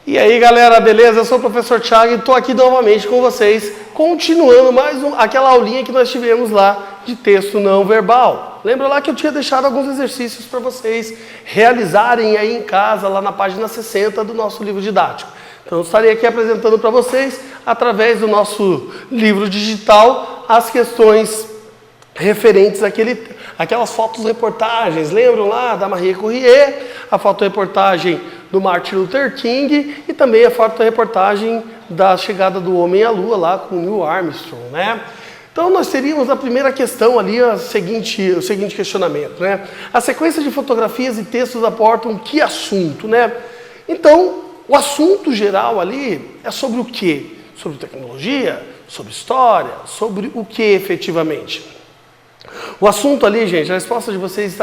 E aí galera, beleza? Eu sou o professor Thiago e estou aqui novamente com vocês, continuando aquela aulinha que nós tivemos lá de texto não verbal. Lembra lá que eu tinha deixado alguns exercícios para vocês realizarem aí em casa, lá na página 60 do nosso livro didático. Então eu estarei aqui apresentando para vocês, através do nosso livro digital, as questões referentes àquelas fotos-reportagens. Lembram lá da Marie Curie, a foto-reportagem do Martin Luther King e também a foto-reportagem da chegada do homem à Lua lá com Neil Armstrong, né? Então nós teríamos a primeira questão ali, o seguinte questionamento, né? A sequência de fotografias e textos aportam que assunto, né? Então, o assunto geral ali é sobre o quê? Sobre tecnologia? Sobre história? Sobre o que efetivamente? O assunto ali, gente, a resposta de vocês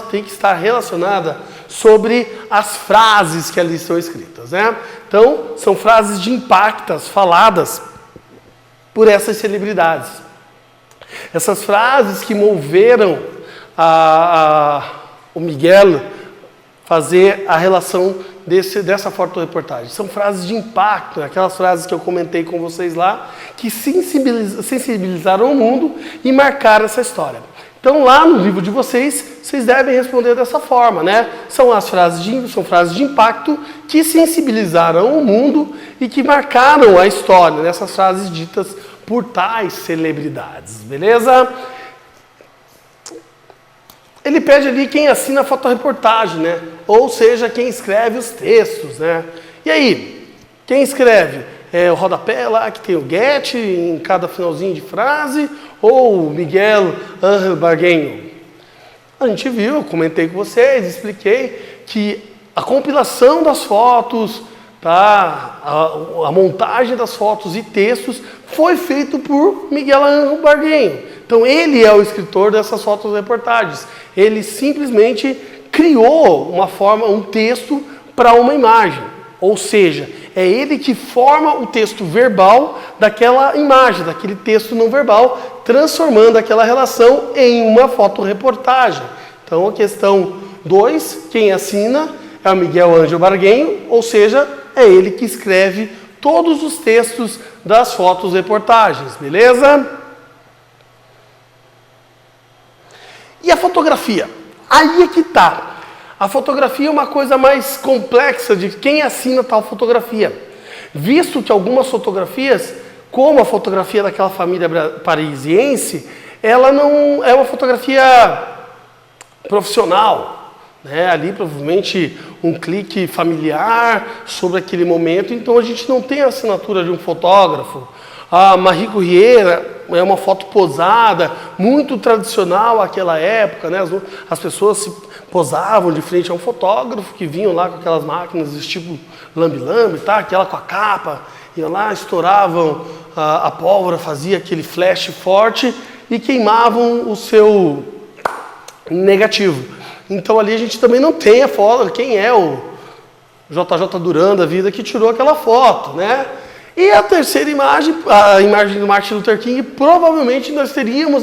tem que estar relacionada sobre as frases que ali estão escritas, né? Então, são frases de impactos faladas por essas celebridades. Essas frases que moveram o Miguel fazer a relação dessa fotoreportagem. São frases de impacto, aquelas frases que eu comentei com vocês lá, que sensibilizaram o mundo e marcaram essa história. Então lá no livro de vocês devem responder dessa forma, né? São frases de impacto que sensibilizaram o mundo e que marcaram a história, nessas frases ditas por tais celebridades, beleza? Ele pede ali quem assina a fotoreportagem, né? Ou seja, quem escreve os textos, né? E aí, quem escreve? É o rodapé lá que tem o get em cada finalzinho de frase ou o Miguel Ángel Barguenho? A gente viu, eu comentei com vocês, expliquei que a compilação das fotos, tá? A montagem das fotos e textos foi feito por Miguel Ángel Barguenho. Então ele é o escritor dessas fotoreportagens. Ele simplesmente criou um texto para uma imagem. Ou seja, é ele que forma o texto verbal daquela imagem, daquele texto não verbal, transformando aquela relação em uma fotoreportagem. Então a questão 2, quem assina é o Miguel Ángel Barguenho, ou seja, é ele que escreve todos os textos das fotoreportagens, beleza? E a fotografia? Aí é que está. A fotografia é uma coisa mais complexa de quem assina tal fotografia. Visto que algumas fotografias, como a fotografia daquela família parisiense, ela não é uma fotografia profissional, né? Ali provavelmente um clique familiar sobre aquele momento, então a gente não tem a assinatura de um fotógrafo. A Marie Curie é uma foto posada, muito tradicional àquela época, né? As pessoas se posavam de frente a um fotógrafo que vinham lá com aquelas máquinas tipo lambe-lambe, tá? Aquela com a capa, iam lá, estouravam a pólvora, fazia aquele flash forte e queimavam o seu negativo. Então ali a gente também não tem a foto, quem é o JJ Duran da vida que tirou aquela foto, né? E a terceira imagem, a imagem do Martin Luther King, provavelmente nós teríamos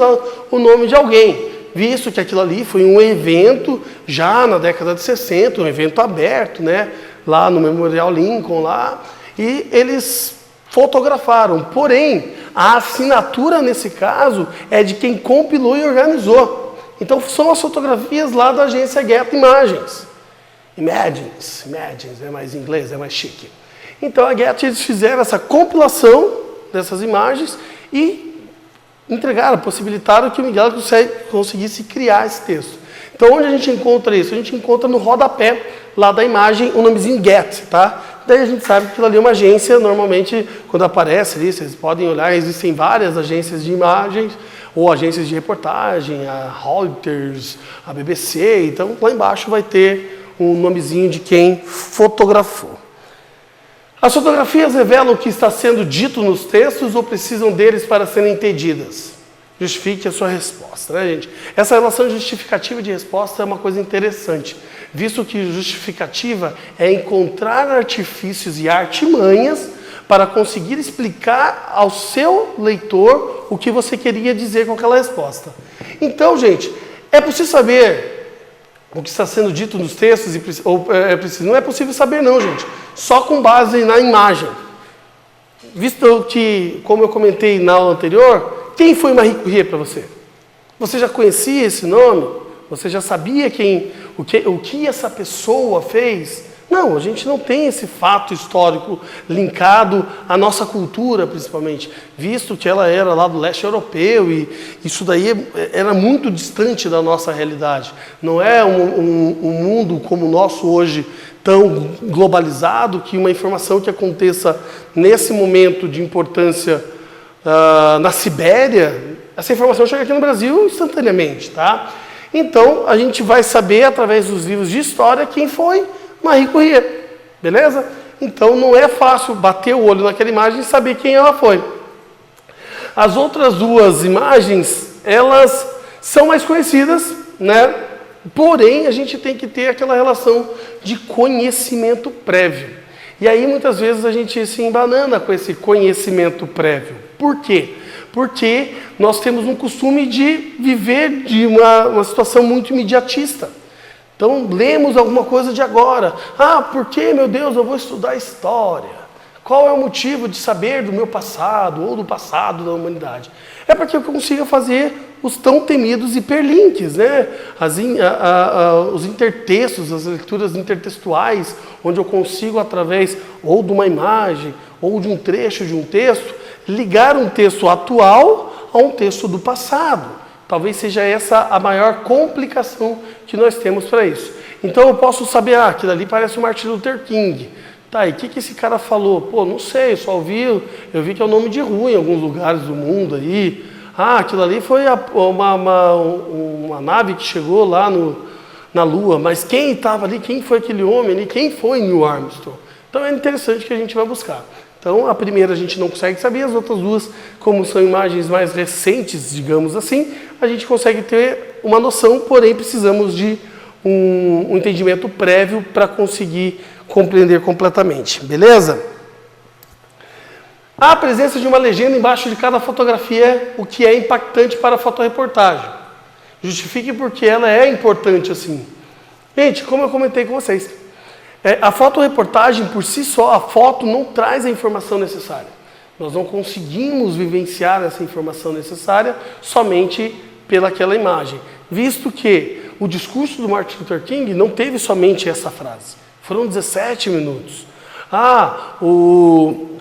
o nome de alguém, visto que aquilo ali foi um evento já na década de 60, um evento aberto, né? Lá no Memorial Lincoln, lá, e eles fotografaram. Porém, a assinatura nesse caso é de quem compilou e organizou. Então são as fotografias lá da agência Getty Imagens. Images, é mais inglês, é mais chique. Então a Getty, eles fizeram essa compilação dessas imagens e entregaram, possibilitaram que o Miguel conseguisse criar esse texto. Então onde a gente encontra isso? A gente encontra no rodapé lá da imagem o nomezinho Getty, tá? Daí a gente sabe que aquilo ali é uma agência, normalmente quando aparece ali, vocês podem olhar, existem várias agências de imagens ou agências de reportagem, a Reuters, a BBC, então lá embaixo vai ter um nomezinho de quem fotografou. As fotografias revelam o que está sendo dito nos textos ou precisam deles para serem entendidas? Justifique a sua resposta, né, gente? Essa relação justificativa de resposta é uma coisa interessante, visto que justificativa é encontrar artifícios e artimanhas para conseguir explicar ao seu leitor o que você queria dizer com aquela resposta. Então, gente, é preciso saber o que está sendo dito nos textos, não é possível saber não, gente, só com base na imagem. Visto que, como eu comentei na aula anterior, quem foi Marie Curie para você? Você já conhecia esse nome? Você já sabia o que essa pessoa fez? Não, a gente não tem esse fato histórico linkado à nossa cultura, principalmente, visto que ela era lá do leste europeu e isso daí era muito distante da nossa realidade. Não é um mundo como o nosso hoje, tão globalizado, que uma informação que aconteça nesse momento de importância na Sibéria, essa informação chega aqui no Brasil instantaneamente, tá? Então, a gente vai saber, através dos livros de história, quem foi Marie Curie, beleza? Então, não é fácil bater o olho naquela imagem e saber quem ela foi. As outras duas imagens, elas são mais conhecidas, né? Porém, a gente tem que ter aquela relação de conhecimento prévio. E aí, muitas vezes, a gente se embanana com esse conhecimento prévio. Por quê? Porque nós temos um costume de viver de uma situação muito imediatista. Então, lemos alguma coisa de agora. Ah, por que, meu Deus, eu vou estudar história? Qual é o motivo de saber do meu passado ou do passado da humanidade? É para que eu consiga fazer os tão temidos hiperlinks, né? Os intertextos, as leituras intertextuais, onde eu consigo, através ou de uma imagem ou de um trecho de um texto, ligar um texto atual a um texto do passado. Talvez seja essa a maior complicação que nós temos para isso. Então eu posso saber, aquilo ali parece o Martin Luther King. Tá, e o que esse cara falou? Pô, não sei, eu vi que é o nome de rua em alguns lugares do mundo aí. Aquilo ali foi uma nave que chegou lá na Lua, mas quem estava ali, quem foi aquele homem ali, quem foi Neil Armstrong? Então é interessante que a gente vai buscar. Então, a primeira a gente não consegue saber, as outras duas, como são imagens mais recentes, digamos assim, a gente consegue ter uma noção, porém precisamos de um entendimento prévio para conseguir compreender completamente, beleza? A presença de uma legenda embaixo de cada fotografia é o que é impactante para a fotoreportagem. Justifique porque ela é importante assim. Gente, como eu comentei com vocês, a fotoreportagem por si só, a foto não traz a informação necessária. Nós não conseguimos vivenciar essa informação necessária somente pelaquela imagem. Visto que o discurso do Martin Luther King não teve somente essa frase. Foram 17 minutos. O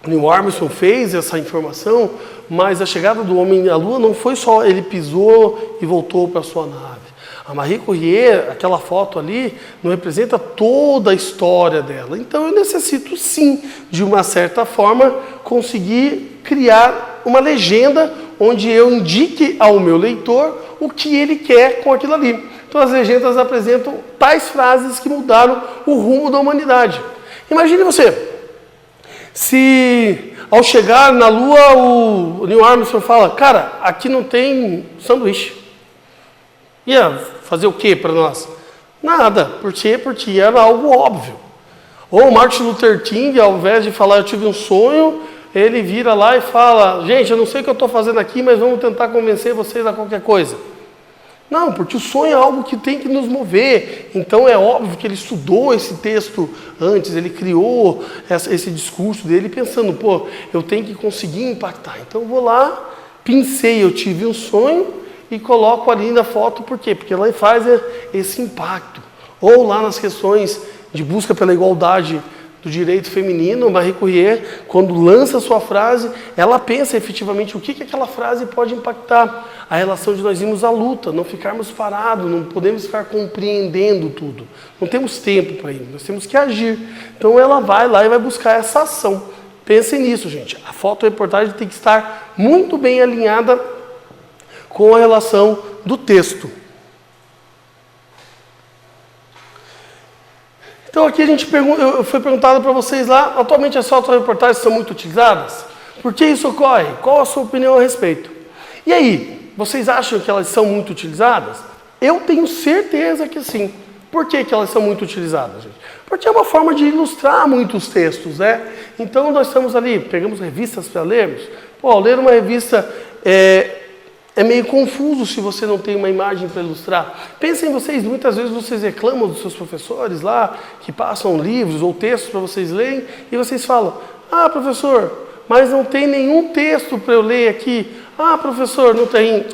Neil Armstrong fez essa informação, mas a chegada do homem à Lua não foi só ele pisou e voltou para a sua nave. A Marie Curie, aquela foto ali, não representa toda a história dela. Então eu necessito sim, de uma certa forma, conseguir criar uma legenda onde eu indique ao meu leitor o que ele quer com aquilo ali. Então as legendas apresentam tais frases que mudaram o rumo da humanidade. Imagine você, se ao chegar na Lua o Neil Armstrong fala, cara, aqui não tem sanduíche. Ia fazer o que para nós? Nada. Por quê? Porque era algo óbvio. Ou Martin Luther King, ao invés de falar eu tive um sonho, ele vira lá e fala, gente, eu não sei o que eu estou fazendo aqui, mas vamos tentar convencer vocês a qualquer coisa. Não, porque o sonho é algo que tem que nos mover. Então é óbvio que ele estudou esse texto antes, ele criou esse discurso dele pensando, pô, eu tenho que conseguir impactar. Então eu vou lá, pincei, eu tive um sonho, e coloco ali na foto, por quê? Porque ela faz esse impacto. Ou lá nas questões de busca pela igualdade do direito feminino, Marie Curie, quando lança sua frase, ela pensa efetivamente o que aquela frase pode impactar. A relação de nós irmos à luta, não ficarmos parados, não podemos ficar compreendendo tudo. Não temos tempo para isso, nós temos que agir. Então ela vai lá e vai buscar essa ação. Pensem nisso, gente. A fotoreportagem tem que estar muito bem alinhada com a relação do texto. Então aqui foi perguntado para vocês lá, atualmente as fotoreportagens são muito utilizadas? Por que isso ocorre? Qual a sua opinião a respeito? E aí, vocês acham que elas são muito utilizadas? Eu tenho certeza que sim. Por que elas são muito utilizadas, gente? Porque é uma forma de ilustrar muitos textos, né? Então nós estamos ali, pegamos revistas para lermos. Pô, ler uma revista é meio confuso se você não tem uma imagem para ilustrar. Pensem vocês, muitas vezes vocês reclamam dos seus professores lá, que passam livros ou textos para vocês lerem, e vocês falam, ah, professor, mas não tem nenhum texto para eu ler aqui. Ah, professor, não tem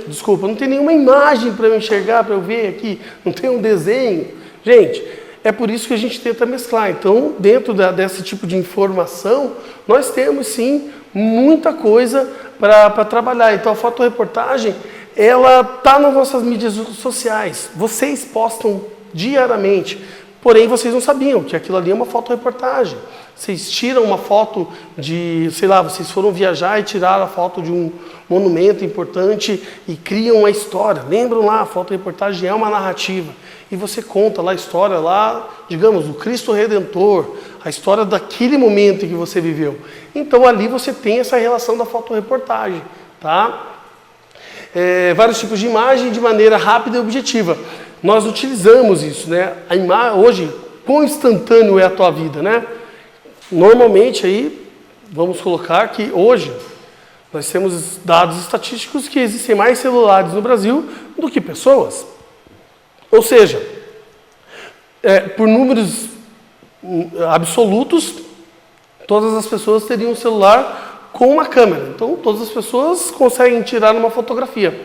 nenhuma imagem para eu enxergar, para eu ver aqui, não tem um desenho. Gente, é por isso que a gente tenta mesclar. Então, dentro desse tipo de informação, nós temos sim muita coisa para trabalhar. Então, a fotoreportagem, ela está nas nossas mídias sociais. Vocês postam diariamente, porém vocês não sabiam que aquilo ali é uma fotoreportagem. Vocês tiram uma foto de, sei lá, vocês foram viajar e tiraram a foto de um monumento importante e criam uma história. Lembram lá, a fotoreportagem é uma narrativa. E você conta lá a história, lá, digamos, do Cristo Redentor, a história daquele momento em que você viveu. Então ali você tem essa relação da fotoreportagem, tá? Vários tipos de imagem de maneira rápida e objetiva. Nós utilizamos isso, né? Hoje, quão instantâneo é a tua vida, né? Normalmente aí, vamos colocar que hoje nós temos dados estatísticos que existem mais celulares no Brasil do que pessoas. Ou seja, por números absolutos, todas as pessoas teriam um celular com uma câmera. Então, todas as pessoas conseguem tirar uma fotografia.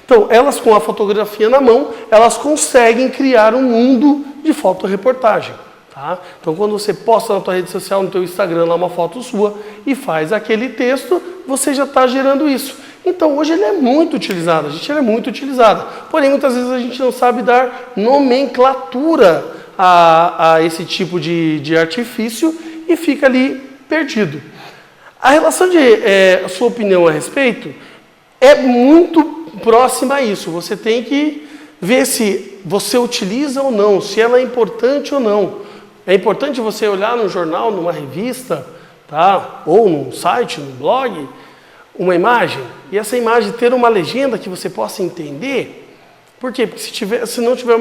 Então, elas com a fotografia na mão, elas conseguem criar um mundo de fotoreportagem. Tá? Então, quando você posta na tua rede social, no teu Instagram, lá uma foto sua e faz aquele texto, você já está gerando isso. Então, hoje ele é muito utilizado, ele é muito utilizado. Porém, muitas vezes a gente não sabe dar nomenclatura a esse tipo de artifício e fica ali perdido. A relação a sua opinião a respeito é muito próxima a isso. Você tem que ver se você utiliza ou não, se ela é importante ou não. É importante você olhar no jornal, numa revista, tá? Ou num site, num blog, uma imagem, e essa imagem ter uma legenda que você possa entender. Por quê? Porque se não tiver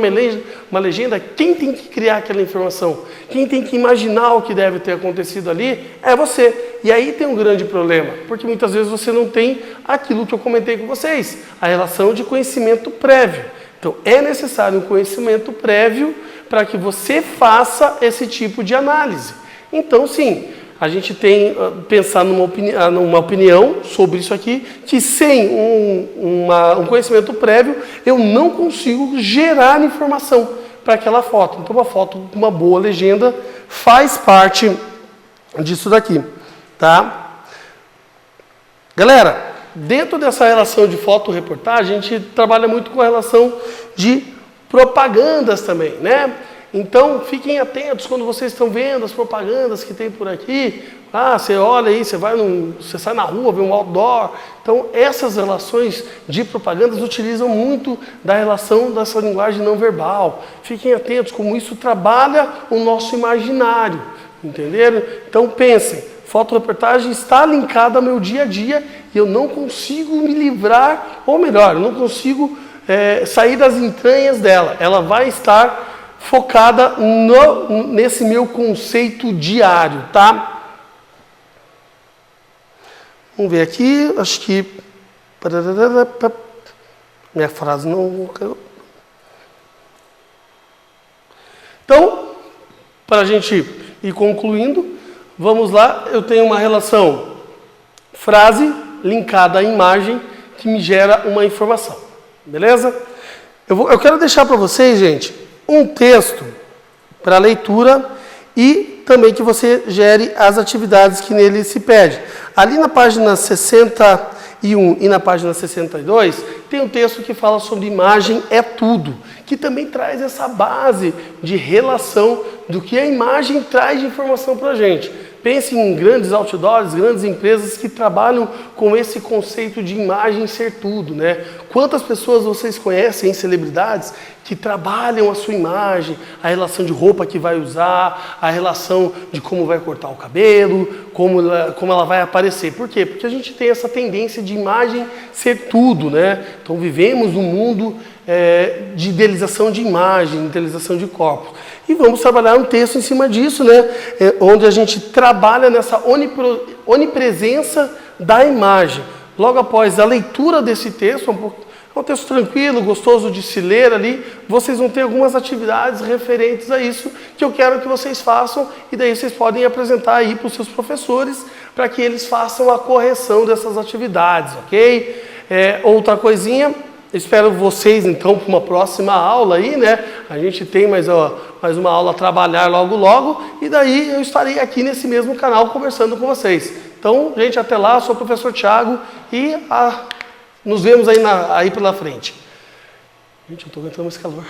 uma legenda, quem tem que criar aquela informação? Quem tem que imaginar o que deve ter acontecido ali é você. E aí tem um grande problema, porque muitas vezes você não tem aquilo que eu comentei com vocês, a relação de conhecimento prévio. Então, é necessário um conhecimento prévio para que você faça esse tipo de análise. Então, sim, a gente tem pensar numa opinião sobre isso aqui, que sem um conhecimento prévio, eu não consigo gerar informação para aquela foto. Então, uma foto com uma boa legenda faz parte disso daqui, tá? Galera, dentro dessa relação de fotoreportagem, a gente trabalha muito com a relação de propagandas também, né? Então, fiquem atentos quando vocês estão vendo as propagandas que tem por aqui. Ah, você olha aí, você sai na rua, vê um outdoor. Então, essas relações de propagandas utilizam muito da relação dessa linguagem não verbal. Fiquem atentos como isso trabalha o nosso imaginário, entenderam? Então, pensem, fotoreportagem está linkada ao meu dia a dia e eu não consigo me livrar, ou melhor, eu não consigo sair das entranhas dela. Ela vai estar focada nesse meu conceito diário, tá? Vamos ver aqui, acho que... Minha frase não... Então, para a gente ir concluindo, vamos lá, eu tenho uma relação frase linkada à imagem que me gera uma informação, beleza? Eu quero deixar para vocês, gente, um texto para leitura e também que você gere as atividades que nele se pede. Ali na página 61 e na página 62, tem um texto que fala sobre imagem é tudo, que também traz essa base de relação do que a imagem traz de informação para a gente. Pense em grandes outdoors, grandes empresas que trabalham com esse conceito de imagem ser tudo, né? Quantas pessoas vocês conhecem, celebridades, que trabalham a sua imagem, a relação de roupa que vai usar, a relação de como vai cortar o cabelo, como ela vai aparecer. Por quê? Porque a gente tem essa tendência de imagem ser tudo, né? Então vivemos num mundo de idealização de imagem, idealização de corpos. E vamos trabalhar um texto em cima disso, né? Onde a gente trabalha nessa onipresença da imagem. logo após a leitura desse texto, é um texto tranquilo, gostoso de se ler ali, vocês vão ter algumas atividades referentes a isso que eu quero que vocês façam, e daí vocês podem apresentar aí para os seus professores, para que eles façam a correção dessas atividades, ok? Outra coisinha, espero vocês então para uma próxima aula aí, né? A gente tem mais uma aula a trabalhar logo logo, e daí eu estarei aqui nesse mesmo canal conversando com vocês. Então, gente, até lá, eu sou o professor Thiago e nos vemos aí pela frente. Gente, eu estou aguentando esse calor.